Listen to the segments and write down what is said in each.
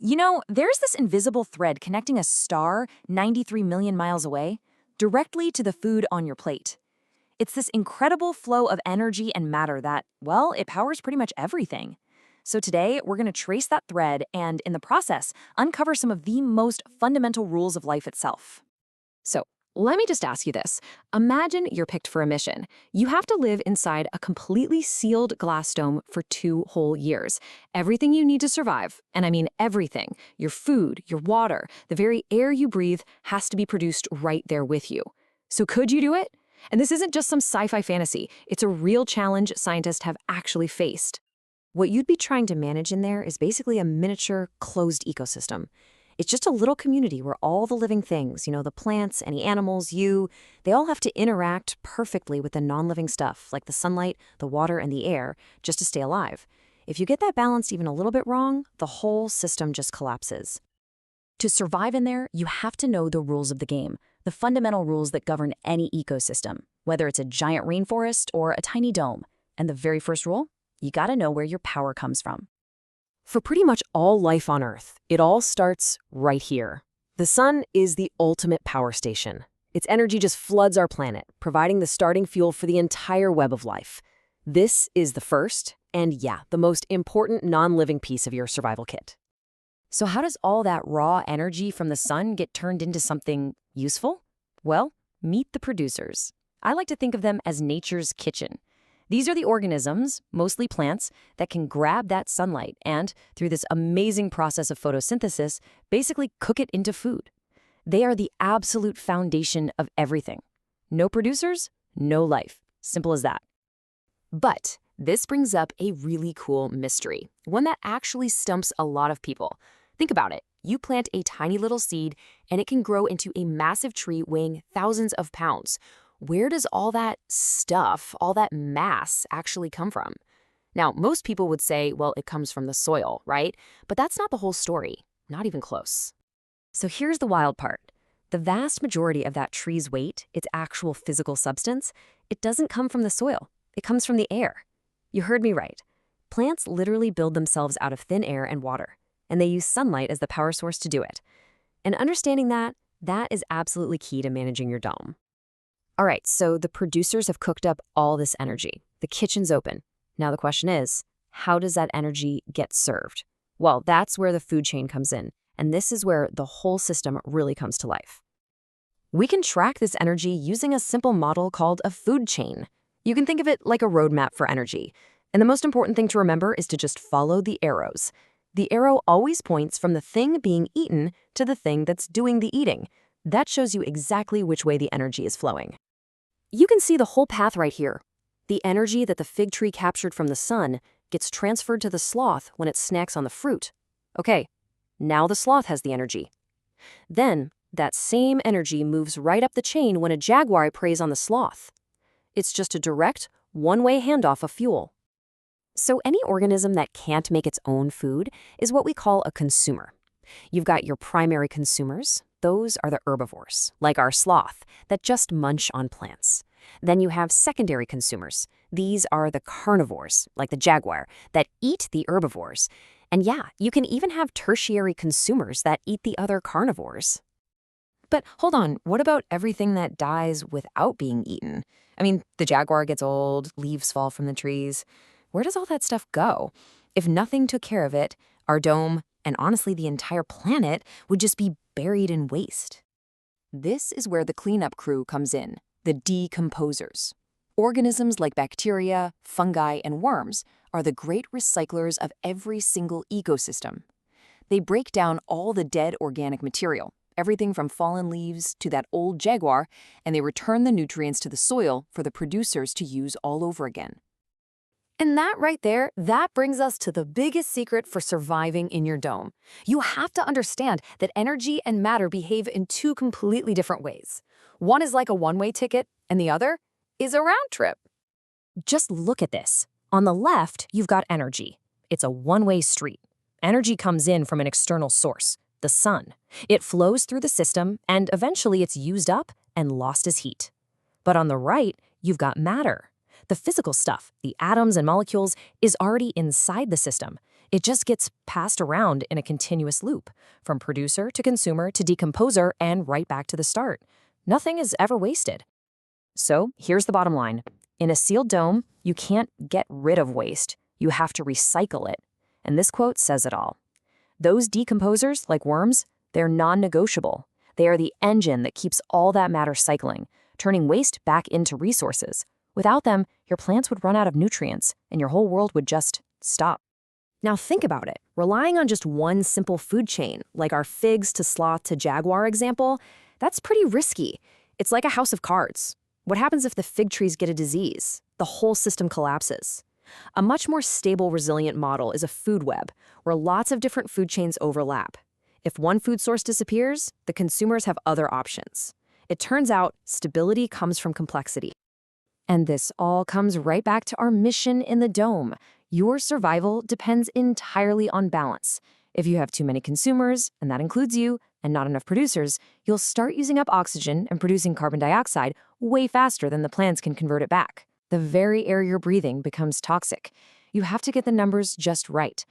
There's this invisible thread connecting a star 93 million miles away directly to the food on your plate. It's this incredible flow of energy and matter that, well, it powers pretty much everything. So today, we're going to trace that thread and, in the process, uncover some of the most fundamental rules of life itself. So, let me just ask you this. Imagine you're picked for a mission. You have to live inside a completely sealed glass dome for 2 whole years. Everything you need to survive, and I mean everything, your food, your water, the very air you breathe, has to be produced right there with you. So could you do it? And this isn't just some sci-fi fantasy. It's a real challenge scientists have actually faced. What you'd be trying to manage in there is basically a miniature, closed ecosystem. It's just a little community where all the living things, the plants, any animals, they all have to interact perfectly with the non-living stuff, like the sunlight, the water, and the air, just to stay alive. If you get that balanced even a little bit wrong, the whole system just collapses. To survive in there, you have to know the rules of the game, the fundamental rules that govern any ecosystem, whether it's a giant rainforest or a tiny dome. And the very first rule? You gotta know where your power comes from. For pretty much all life on Earth, it all starts right here. The sun is the ultimate power station. Its energy just floods our planet, providing the starting fuel for the entire web of life. This is the first, and the most important non-living piece of your survival kit. So how does all that raw energy from the sun get turned into something useful? Well, meet the producers. I like to think of them as nature's kitchen. These are the organisms, mostly plants, that can grab that sunlight and, through this amazing process of photosynthesis, basically cook it into food. They are the absolute foundation of everything. No producers, no life. Simple as that. But this brings up a really cool mystery, one that actually stumps a lot of people. Think about it. You plant a tiny little seed, and it can grow into a massive tree weighing thousands of pounds. Where does all that stuff, all that mass actually come from? Now, most people would say, well, it comes from the soil, right? But that's not the whole story, not even close. So here's the wild part. The vast majority of that tree's weight, its actual physical substance, it doesn't come from the soil. It comes from the air. You heard me right. Plants literally build themselves out of thin air and water, and they use sunlight as the power source to do it. And understanding that is absolutely key to managing your dome. All right, so the producers have cooked up all this energy. The kitchen's open. Now the question is, how does that energy get served? Well, that's where the food chain comes in, and this is where the whole system really comes to life. We can track this energy using a simple model called a food chain. You can think of it like a roadmap for energy. And the most important thing to remember is to just follow the arrows. The arrow always points from the thing being eaten to the thing that's doing the eating. That shows you exactly which way the energy is flowing. You can see the whole path right here. The energy that the fig tree captured from the sun gets transferred to the sloth when it snacks on the fruit. Okay, now the sloth has the energy. Then, that same energy moves right up the chain when a jaguar preys on the sloth. It's just a direct, one-way handoff of fuel. So any organism that can't make its own food is what we call a consumer. You've got your primary consumers. Those are the herbivores, like our sloth, that just munch on plants. Then you have secondary consumers. These are the carnivores, like the jaguar, that eat the herbivores. And you can even have tertiary consumers that eat the other carnivores. But hold on, what about everything that dies without being eaten? I mean, the jaguar gets old, leaves fall from the trees. Where does all that stuff go? If nothing took care of it, our dome, and honestly the entire planet, would just be buried in waste. This is where the cleanup crew comes in, the decomposers. Organisms like bacteria, fungi, and worms are the great recyclers of every single ecosystem. They break down all the dead organic material, everything from fallen leaves to that old jaguar, and they return the nutrients to the soil for the producers to use all over again. And that right there, that brings us to the biggest secret for surviving in your dome. You have to understand that energy and matter behave in 2 completely different ways. One is like a one-way ticket, and the other is a round trip. Just look at this. On the left, you've got energy. It's a one-way street. Energy comes in from an external source, the sun. It flows through the system, and eventually it's used up and lost as heat. But on the right, you've got matter. The physical stuff, the atoms and molecules, is already inside the system. It just gets passed around in a continuous loop, from producer to consumer to decomposer and right back to the start. Nothing is ever wasted. So here's the bottom line. In a sealed dome, you can't get rid of waste. You have to recycle it. And this quote says it all. Those decomposers, like worms, they're non-negotiable. They are the engine that keeps all that matter cycling, turning waste back into resources. Without them, your plants would run out of nutrients, and your whole world would just stop. Now think about it. Relying on just one simple food chain, like our figs to sloth to jaguar example, that's pretty risky. It's like a house of cards. What happens if the fig trees get a disease? The whole system collapses. A much more stable, resilient model is a food web, where lots of different food chains overlap. If one food source disappears, the consumers have other options. It turns out stability comes from complexity. And this all comes right back to our mission in the dome. Your survival depends entirely on balance. If you have too many consumers, and that includes you, and not enough producers, you'll start using up oxygen and producing carbon dioxide way faster than the plants can convert it back. The very air you're breathing becomes toxic. You have to get the numbers just right.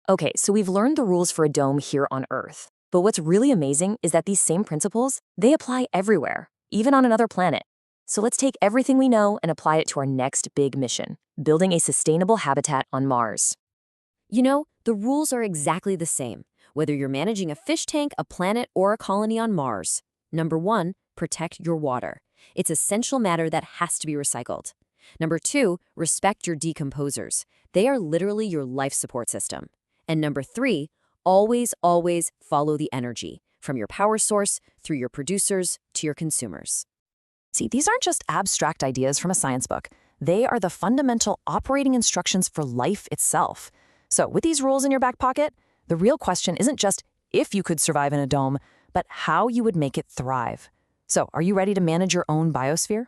Okay, so we've learned the rules for a dome here on Earth. But what's really amazing is that these same principles, they apply everywhere, even on another planet. So let's take everything we know and apply it to our next big mission, building a sustainable habitat on Mars. You know, the rules are exactly the same, whether you're managing a fish tank, a planet, or a colony on Mars. Number 1, protect your water. It's essential matter that has to be recycled. Number 2, respect your decomposers. They are literally your life support system. And number 3, always follow the energy, from your power source, through your producers, to your consumers. See, these aren't just abstract ideas from a science book. They are the fundamental operating instructions for life itself. So with these rules in your back pocket, the real question isn't just if you could survive in a dome, but how you would make it thrive. So are you ready to manage your own biosphere?